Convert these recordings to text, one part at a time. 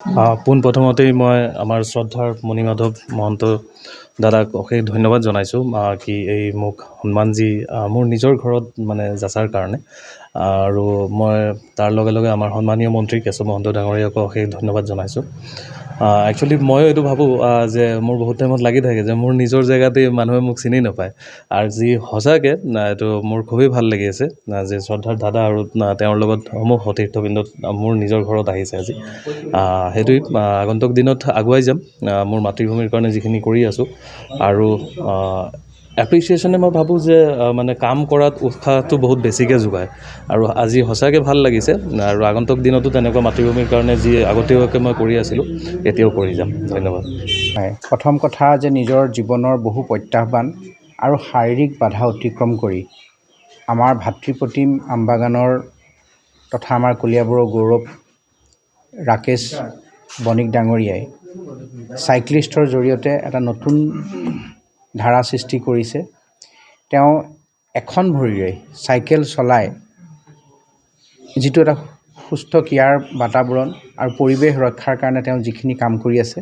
পোনপ্ৰথমতেই মই আমাৰ শ্ৰদ্ধাৰ মণিমাধৱ মহন্ত দাদাক অশেষ ধন্যবাদ জনাইছোঁ কি এই মোক সন্মান যি মোৰ নিজৰ ঘৰত মানে যাচাৰ কাৰণে আৰু মই তাৰ লগে লগে আমাৰ সন্মানীয় মন্ত্ৰী কেশৱ মহন্ত ডাঙৰীয়াকো অশেষ ধন্যবাদ জনাইছোঁ। একচুৱেলি ময়ো এইটো ভাবোঁ যে মোৰ বহুত টাইমত লাগি থাকে যে মোৰ নিজৰ জেগাতেই মানুহে মোক চিনি নাপায় আৰু যি সঁচাকৈ এইটো মোৰ খুবেই ভাল লাগি আছে যে শ্ৰদ্ধাৰ দাদা আৰু তেওঁৰ লগত সমূহ সতীৰ্থবৃন্দত মোৰ নিজৰ ঘৰত আহিছে আজি। সেইটোৱেই আগন্তুক দিনত আগুৱাই যাম মোৰ মাতৃভূমিৰ কাৰণে যিখিনি কৰি আছোঁ আৰু এপ্ৰিচিয়েশ্যনে মই ভাবোঁ যে মানে কাম কৰাত উৎসাহটো বহুত বেছিকৈ যোগায় আৰু আজি সঁচাকৈ ভাল লাগিছে আৰু আগন্তুক দিনতো তেনেকুৱা মাতৃভূমিৰ কাৰণে যি আগতীয়াকৈ মই কৰি আছিলোঁ এতিয়াও কৰি যাম। ধন্যবাদ। হয়, প্ৰথম কথা যে নিজৰ জীৱনৰ বহু প্ৰত্যাহ্বান আৰু শাৰীৰিক বাধা অতিক্ৰম কৰি আমাৰ ভাতৃপ্ৰতিম আমবাগানৰ তথা আমাৰ কলিয়াবৰৰ গৌৰৱ ৰাকেশ বণিক ডাঙৰীয়াই চাইক্লিষ্টৰ জৰিয়তে এটা নতুন ধাৰা সৃষ্টি কৰিছে। তেওঁ এখন ভৰিৰে চাইকেল চলাই যিটো এটা সুস্থ ক্ৰীড়াৰ বাতাবৰণ আৰু পৰিৱেশ ৰক্ষাৰ কাৰণে তেওঁ যিখিনি কাম কৰি আছে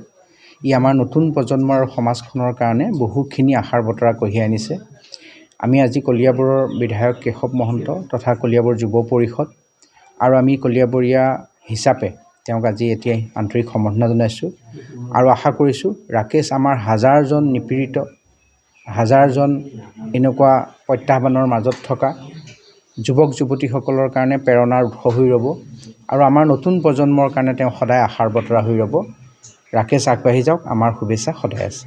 ই আমাৰ নতুন প্ৰজন্ম আৰু সমাজখনৰ কাৰণে বহুখিনি আশাৰ বতৰা কঢ়িয়াই আনিছে। আমি আজি কলিয়াবৰৰ বিধায়ক কেশৱ মহন্ত তথা কলিয়াবৰ যুৱ পৰিষদ আৰু আমি কলিয়াবৰীয়া হিচাপে তেওঁক আজি এতিয়া আন্তৰিক সম্বৰ্ধনা জনাইছোঁ আৰু আশা কৰিছোঁ ৰাকেশ আমাৰ হাজাৰজন নিপীড়িত হাজাৰজন এনেকুৱা প্ৰত্যাহ্বানৰ মাজত থকা যুৱক যুৱতীসকলৰ কাৰণে প্ৰেৰণাৰ উৎস হৈ ৰ'ব আৰু আমাৰ নতুন প্ৰজন্মৰ কাৰণে তেওঁ সদায় আশাৰ বতৰা হৈ ৰ'ব। ৰাকেশ আগবাঢ়ি যাওক, আমাৰ শুভেচ্ছা সদায় আছে।